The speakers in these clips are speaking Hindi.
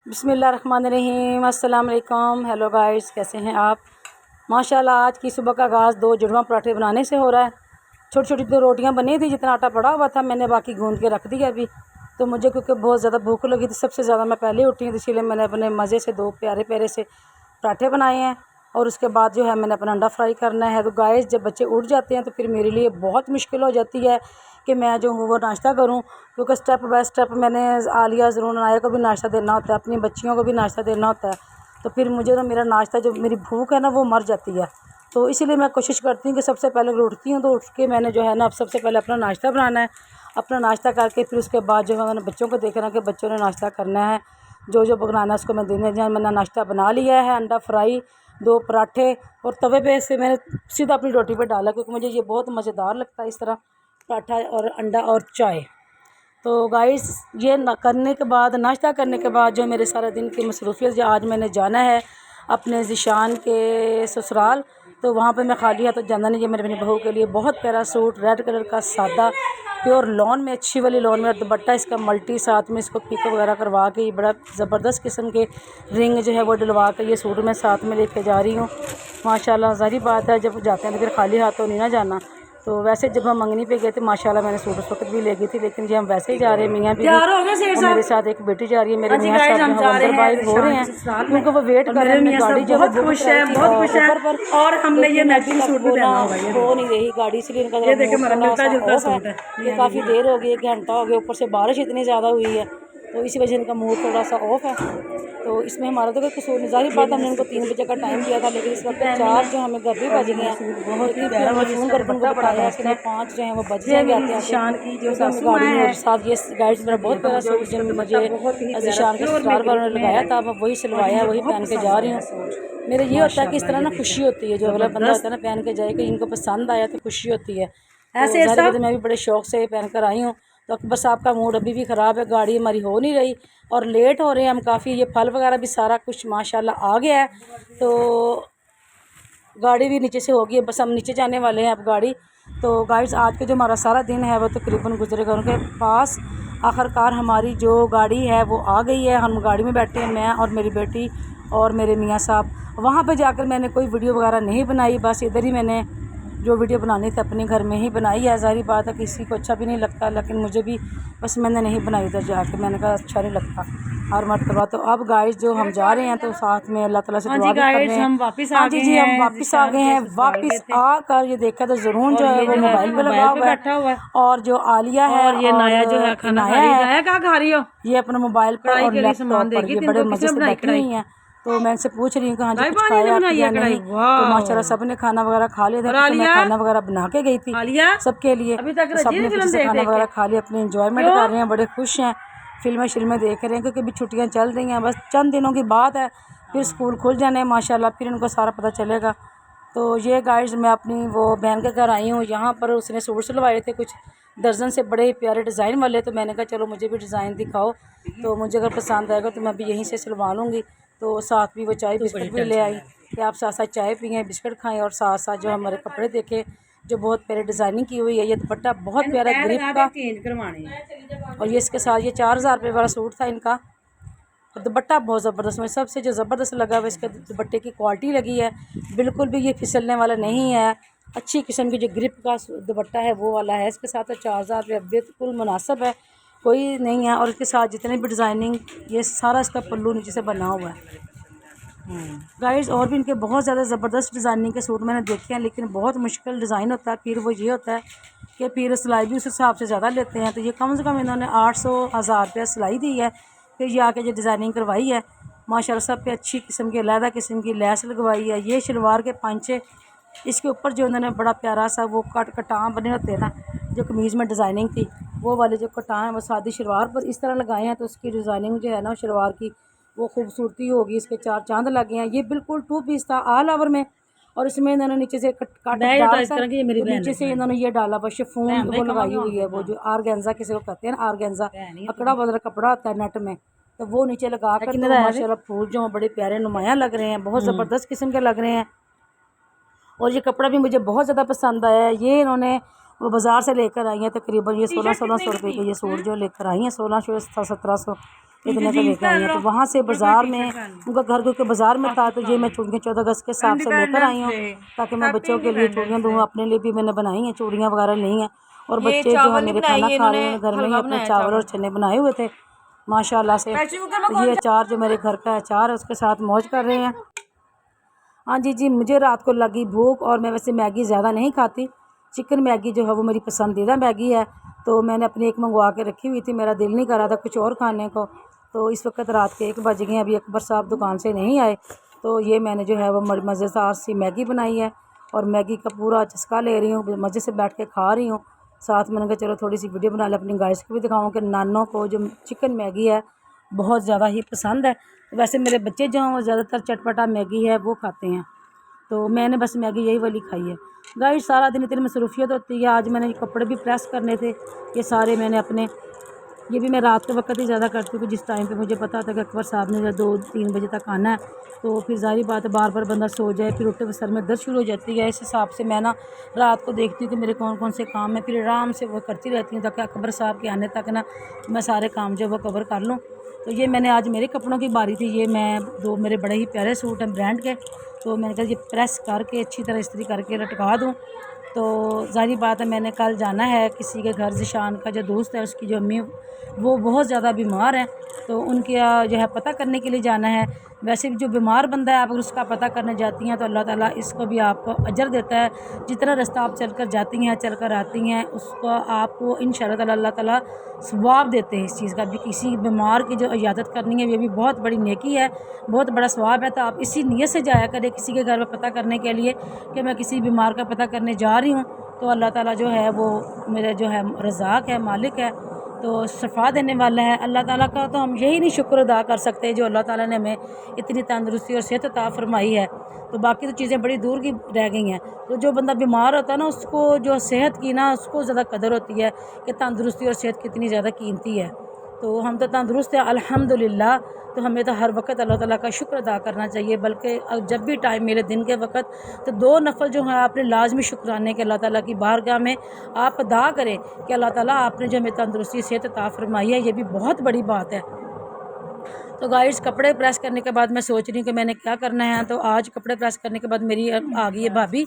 बिस्मिल्लाहिर्रहमानिर्रहीम, अस्सलाम वालेकुम। हेलो गाइस, कैसे हैं आप? माशाल्लाह आज की सुबह का आगाज़ 2 जुड़वा पराठे बनाने से हो रहा है। छोटी छोटी 2 रोटियां बनी थी, जितना आटा पड़ा हुआ था मैंने बाकी गूंद के रख दिया अभी। तो मुझे क्योंकि बहुत ज़्यादा भूख लगी थी, सबसे ज़्यादा मैं पहले उठी थी, इसीलिए मैंने अपने मज़े से 2 प्यारे प्यारे से पराठे बनाए हैं। और उसके बाद जो है मैंने अपना अंडा फ्राई करना है। तो गाइस जब बच्चे उठ जाते हैं तो फिर मेरे लिए बहुत मुश्किल हो जाती है कि मैं जो हूँ वो नाश्ता करूँ, क्योंकि स्टेप बाय स्टेप मैंने आलिया ज़रून नाया को भी नाश्ता देना होता है, अपनी बच्चियों को भी नाश्ता देना होता है। तो फिर मुझे ना मेरा नाश्ता जो मेरी भूख है ना वो मर जाती है। तो इसीलिए मैं कोशिश करती हूँ कि सबसे पहले उठती हूँ तो उठ के मैंने जो है ना अब सबसे पहले अपना नाश्ता बनाना है। अपना नाश्ता करके फिर उसके बाद जो है मैंने बच्चों को देखना कि बच्चों ने नाश्ता करना है, जो जो बनाना है उसको मैं देने जाए। मैंने नाश्ता बना लिया है, अंडा फ्राई, 2 पराठे और तवे पे से मैंने सीधा अपनी रोटी पे डाला, क्योंकि मुझे ये बहुत मज़ेदार लगता है इस तरह पराठा और अंडा और चाय। तो गाइस ये करने के बाद, नाश्ता करने के बाद जो मेरे सारा दिन की मसरूफियत, जो आज मैंने जाना है अपने ज़िशान के ससुराल, तो वहाँ पे मैं खाली हाथ तो जाना नहीं। ये मेरे अपनी बहू के लिए बहुत प्यारा सूट, रेड कलर का सादा प्योर लॉन में, अच्छी वाली लॉन में दुपट्टा इसका मल्टी, साथ में इसको पिको वगैरह करवा के ये बड़ा ज़बरदस्त किस्म के रिंग जो है वो डलवा के ये सूट मैं साथ में लेके जा रही हूँ। माशाल्लाह ज़ाहिर बात है जब जाते हैं तो फिर खाली हाथ तो नहीं ना जाना। तो वैसे जब हम मंगनी पे गए थे माशाल्लाह मैंने सूट उस वक्त भी ले गई थी, लेकिन जी हम वैसे ही जा रहे हैं। मियाँ भी और मेरे साथ एक बेटी जा रही है, मेरे मियाँ साहब जो अंदर बाहर हो रहे हैं क्योंकि वो वेट कर रहे हैं। गाड़ी जो बहुत खुश है, बहुत खुश है। और हमने ये मैचिंग सूट भी पहना हुआ है, हो नहीं रही गाड़ी, इसलिए इनका ये देखिए हमारा मिलता जुलता सूट है। ये काफ़ी देर हो गई, 1 घंटा हो गया, ऊपर से बारिश इतनी ज़्यादा हुई है तो इसी वजह इनका मूड थोड़ा सा ऑफ है। तो इसमें हमारा तो कोई कसूर नहीं, ज़ाहिर बात हमने उनको 3 बजे का टाइम दिया था, लेकिन इस वक्त 4 जो हमें घर भी बज गए हैं। लेकिन फिर हमने फ़ोन करके उनको बताया कि नहीं 5 जो है वो बज जाएंगे आते आते, जो गाड़ी में साथ ये गाइड मेरा बहुत प्यारा सूट जो मुझे ज़िशान के ससुराल वालों ने लगाया था, अब वही सिलवाया है, वही पहन के जा रही हूँ। मेरा ये होता है कि इस तरह ना खुशी होती है, जो अगला बंदा होता है ना पहन के जाए कि इनको पसंद आया तो खुशी होती है। ऐसे तो मैं भी बड़े शौक़ से पहन कर आई हूँ। तो बस आपका मूड अभी भी ख़राब है, गाड़ी हमारी हो नहीं रही और लेट हो रहे हैं हम काफ़ी। ये फल वगैरह भी सारा कुछ माशाल्लाह आ गया है, तो गाड़ी भी नीचे से हो गई है, बस हम नीचे जाने वाले हैं अब गाड़ी। तो गाइस आज के जो हमारा सारा दिन है वो तकरीबन गुजरेगा उनके पास। आखिरकार हमारी जो गाड़ी है वो आ गई है, हम गाड़ी में बैठे हैं, मैं और मेरी बेटी और मेरे मियाँ साहब। वहाँ पे जाकर मैंने कोई वीडियो वगैरह नहीं बनाई, बस इधर ही मैंने जो वीडियो बनानी थी अपने घर में ही बनाई है। ज़ाहिर बात है किसी को अच्छा भी नहीं लगता, लेकिन मुझे भी बस मैंने नहीं बनाई उधर जाके, मैंने कहा अच्छा नहीं लगता हर मरतबा। तो अब गाइस जो हम जा रहे हैं तो साथ में अल्लाह ताला से दुआ भी कर रहे हैं। हम वापस आ गए हैं, हम वापस आ गए हैं। वापस आकर ये देखा तो ज़रूर जो है वो मोबाइल पे लगा हुआ है और जो आलिया है और ये नाया जो है खाना खा रही हो, ये अपने मोबाइल पर और लैपटॉप पर ये बड़े मज़े से बैठी हुई हैं। तो मैं इनसे पूछ रही हूँ कि हाँ जी कुछ खाया या नहीं। तो माशाल्लाह सबने खाना वगैरह खा लिया था, क्योंकि मैं खाना वगैरह बना के गई थी सबके लिए। सबने फिर से खाना वगैरह खा लिया, अपनी इंजॉयमेंट कर रहे हैं, बड़े खुश हैं, फिल्में देख रहे हैं, क्योंकि अभी छुट्टियाँ चल रही हैं, बस चंद दिनों की बात है फिर स्कूल खुल जाने हैं माशाल्लाह, फिर इनको सारा पता चलेगा। तो ये गाइस मैं अपनी वो बहन के घर आई हूँ, यहाँ पर उसने सूट सिलवाए थे कुछ दर्जन से बड़े प्यारे डिज़ाइन वाले, तो मैंने कहा चलो मुझे भी डिज़ाइन दिखाओ, तो मुझे अगर पसंद आएगा तो मैं भी यहीं से सिलवा लूँगी। तो साथ भी वो चाय बिस्किट भी ले आई कि आप साथ साथ चाय पिएँ, बिस्किट खाएं और साथ साथ जो हमारे कपड़े देखें जो बहुत प्यारे डिज़ाइनिंग की हुई है। ये दुपट्टा बहुत प्यारा ग्रिप का, और ये इसके साथ ये 4000 रुपये वाला सूट था इनका। और दुपट्टा बहुत ज़बरदस्त, मुझे सबसे जो ज़बरदस्त लगा वो इसके दुपट्टे की क्वालिटी लगी है, बिल्कुल भी ये फिसलने वाला नहीं है, अच्छी किस्म की जो ग्रिप का दुपट्टा है वो वाला है इसके साथ। 4000 रुपये बिल्कुल मुनासिब है, कोई नहीं है। और इसके साथ जितने भी डिज़ाइनिंग, ये सारा इसका पल्लू नीचे से बना हुआ है। गाइस और भी इनके बहुत ज़्यादा ज़बरदस्त डिज़ाइनिंग के सूट मैंने देखे हैं, लेकिन बहुत मुश्किल डिज़ाइन होता है। फिर वो ये होता है कि फिर सिलाई भी उस हिसाब से ज़्यादा लेते हैं। तो ये कम से कम इन्होंने 800-1000 रुपया सिलाई दी है, फिर ये आके जो डिज़ाइनिंग करवाई है माशाल्लाह सब पे अच्छी किस्म की अलहदा किस्म की लैस लगवाई है। ये शलवार के पांचे, इसके ऊपर जो उन्होंने बड़ा प्यारा सा वो कटां बने होते हैं ना, जो कमीज़ में डिज़ाइनिंग थी वो वाले जो कटां हैं वो सादी शलवार पर इस तरह लगाए हैं, तो उसकी डिज़ाइनिंग जो है ना शलवार की वो खूबसूरती होगी। इसके 4 चांद लगे हैं। ये बिल्कुल 2 पीस था ऑल ओवर में, और इसमें इन्होंने नीचे से नीचे से इन्होंने ये डाला वो शिफॉन वो लगाई हुई है, वो जो आर्गेन्जा किसी को कहते हैं ना, आर्गेन्जा अकड़ा वाला कपड़ा होता है नेट में, तो वो नीचे लगा कर तो माशाल्लाह फूल जो बड़े प्यारे नुमाया लग रहे हैं, बहुत ज़बरदस्त किस्म के लग रहे हैं। और ये कपड़ा भी मुझे बहुत ज़्यादा पसंद आया है। ये इन्होंने वो बाज़ार से लेकर आई हैं तकरीबन ये 1600 रुपये के ये सूट जो लेकर आई हैं 1600-1700 इतने का लेकर आई हैं। तो वहाँ से बाज़ार में उनका घर क्योंकि बाज़ार में था, तो ये मैं चूड़ियाँ 14 अगस्त के हिसाब से लेकर आई हूँ ताकि मैं बच्चों के लिए चूड़ियाँ दूँ। अपने लिए भी मैंने बनाई हैं चूड़ियाँ वगैरह ली हैं। और बच्चे जो है मेरे खाना खा रहे हैं घर में ही अपने चावल और चने बनाए हुए थे माशाल्लाह से। ये अचार जो मेरे घर का अचार है उसके साथ मौज कर रहे हैं। हाँ जी, मुझे रात को लगी भूख और मैं वैसे मैगी ज़्यादा नहीं खाती। चिकन मैगी जो है वो मेरी पसंदीदा मैगी है, तो मैंने अपनी एक मंगवा के रखी हुई थी। मेरा दिल नहीं कर रहा था कुछ और खाने को, तो इस वक्त रात के 1 बज गए। अभी अकबर साहब दुकान से नहीं आए, तो ये मैंने जो है वो मज़ेदार सी मैगी बनाई है और मैगी का पूरा चस्का ले रही हूँ, मज़े से बैठ के खा रही हूँ। साथ मैंने कहा चलो थोड़ी सी वीडियो बना ले, अपनी गाइस को भी दिखाऊँ कि नानों को जो चिकन मैगी है बहुत ज़्यादा ही पसंद है। वैसे मेरे बच्चे जो हैं वो ज़्यादातर चटपटा मैगी है वो खाते हैं, तो मैंने बस मैगी यही वाली खाई है। गाइस सारा दिन इतनी मसरूफियत होती है। आज मैंने कपड़े भी प्रेस करने थे, ये सारे मैंने अपने, ये भी मैं रात के वक्त ही ज़्यादा करती हूँ जिस टाइम पे मुझे पता था कि अकबर साहब ने 2-3 बजे तक आना है, तो फिर ज़ाहिर बात है बार बार बंदा सो जाए फिर उठते हुए सर में दर्द शुरू हो जाती है। इस हिसाब से मैं ना रात को देखती हूँ कि मेरे कौन कौन से काम है, फिर आराम से वो करती रहती हूँ ताकि अकबर साहब के आने तक ना मैं सारे काम जो वो कवर कर लूँ। तो ये मैंने आज मेरे कपड़ों की बारी थी। ये मैं 2 मेरे बड़े ही प्यारे सूट हैं ब्रांड के, तो मैंने कहा ये प्रेस करके अच्छी तरह इस्त्री करके लटका दूँ। तो ज़ाहिर बात है मैंने कल जाना है किसी के घर, ज़िशान का जो दोस्त है उसकी जो अम्मी वो बहुत ज़्यादा बीमार है, तो उनके जो है पता करने के लिए जाना है। वैसे भी जो बीमार बंदा है आप अगर उसका पता करने जाती हैं तो अल्लाह ताला इसको भी आपको अजर देता है। जितना रास्ता आप चल कर जाती हैं चल कर आती हैं उसको आपको इंशाअल्लाह ताला अल्लाह ताला सवाब देते हैं इस चीज़ का भी। किसी बीमार की जो इयादत करनी है ये भी बहुत बड़ी नेकी है, बहुत बड़ा सवाब है। तो आप इसी नीयत से जाया करें किसी के घर में पता करने के लिए कि मैं किसी बीमार का पता करने जा रही हूँ, तो अल्लाह ताला जो है वो मेरे जो है रज़ाक है, मालिक है, तो शफा देने वाला है। अल्लाह ताला का तो हम यही नहीं शुक्र अदा कर सकते जो अल्लाह ताला ने हमें इतनी तंदुरुस्ती और सेहत अता फरमाई है, तो बाकी तो चीज़ें बड़ी दूर की रह गई हैं। तो जो बंदा बीमार होता है ना उसको जो सेहत की ना उसको ज़्यादा कदर होती है कि तंदुरुस्ती और सेहत कितनी ज़्यादा कीमती है। तो हम तो तंदुरुस्त हैं अल्हम्दुलिल्लाह, तो हमें तो हर वक्त अल्लाह ताला का शुक्र अदा करना चाहिए। बल्कि जब भी टाइम मिले दिन के वक्त तो 2 नफल जो है आपने लाजमी शुक्राने के अल्लाह ताला की बारगाह में आप अदा करें कि अल्लाह ताला आपने जो हमें तंदुरुस्ती सेहत अता फरमाई है, ये भी बहुत बड़ी बात है। तो गाइस कपड़े प्रेस करने के बाद मैं सोच रही हूँ कि मैंने क्या करना है। तो आज कपड़े प्रेस करने के बाद मेरी आ गई है भाभी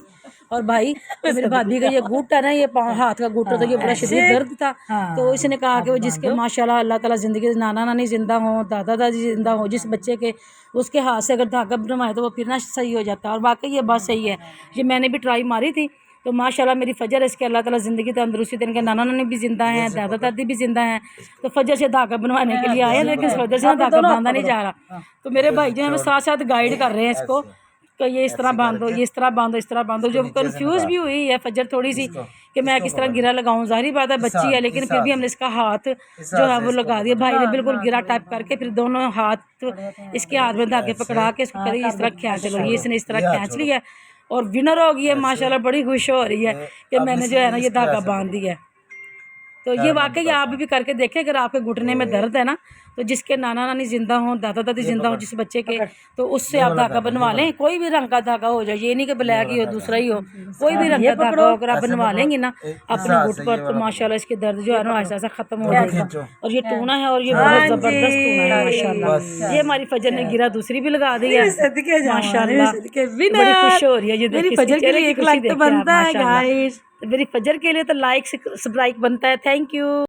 और भाई, तो मेरी भाभी का ये घुट है ना, ये हाथ का घुट होता है, ये बड़ा शदीद दर्द था। तो इसने कहा कि वो जिसके माशाल्लाह अल्लाह ताला ज़िंदगी नाना नानी ज़िंदा हो, दादा दादी ज़िंदा हो, जिस बच्चे के उसके हाथ से अगर धागा बनवाए तो वो फिर ना सही हो जाता है। और वाकई ये बात सही है, ये मैंने भी ट्राई मारी थी। तो माशाल्लाह मेरी फजर इसके अल्लाह ताला ज़िंदगी तंदुरुस्ती देने के, नाना नानी भी ज़िंदा हैं, दादा दादी भी ज़िंदा हैं। तो फजर से धागा बनवाने के लिए आए, लेकिन फजर से धागा बांधा नहीं जा रहा। तो मेरे भाई जो है साथ साथ गाइड कर रहे हैं इसको कि ये इस तरह बांधो, ये इस तरह बांधो, इस तरह बांधो। जो कन्फ्यूज़ भी हुई है फजर थोड़ी सी कि मैं किस तरह गिरा लगाऊं। ज़ाहिर बात है बच्ची है, लेकिन फिर भी हमने इसका हाथ जो है वो लगा दिया। भाई ने बिल्कुल गिरा टाइप करके फिर दोनों हाथ इसके हाथ में धागे पकड़ा के इसको करिए इस तरह खींच लो। ये इसने इस तरह खींच लिया और विनर हो गई है माशाल्लाह। बड़ी खुश हो रही है कि मैंने जो है ना ये धागा बांध दिया है। तो ये वाकई आप भी करके देखें अगर आपके घुटने में दर्द है ना, तो जिसके नाना नानी ज़िंदा हों, दादा दादी ज़िंदा हों जिस बच्चे के, तो उससे आप धागा बनवा लें। कोई भी रंग का धागा हो जाए, ये नहीं कि ब्लैक ही हो दूसरा ही हो, कोई भी रंग का धागा हो अगर आप बनवा लेंगे ना अपने घुट पर, तो माशाल्लाह इसके दर्द जो है ना ऐसा ऐसा ख़त्म हो जाएगा। और ये टूना है और ये बहुत ज़बरदस्त टूना है माशाल्लाह। ये हमारी फजर ने गिरा दूसरी भी लगा दी है माशाल्लाह, बड़ी खुश हो रही है। ये मेरी फजर के लिए 1 लाइक तो बनता है गाइस, मेरी फजर के लिए तो लाइक सब्सक्राइब बनता है। Thank you.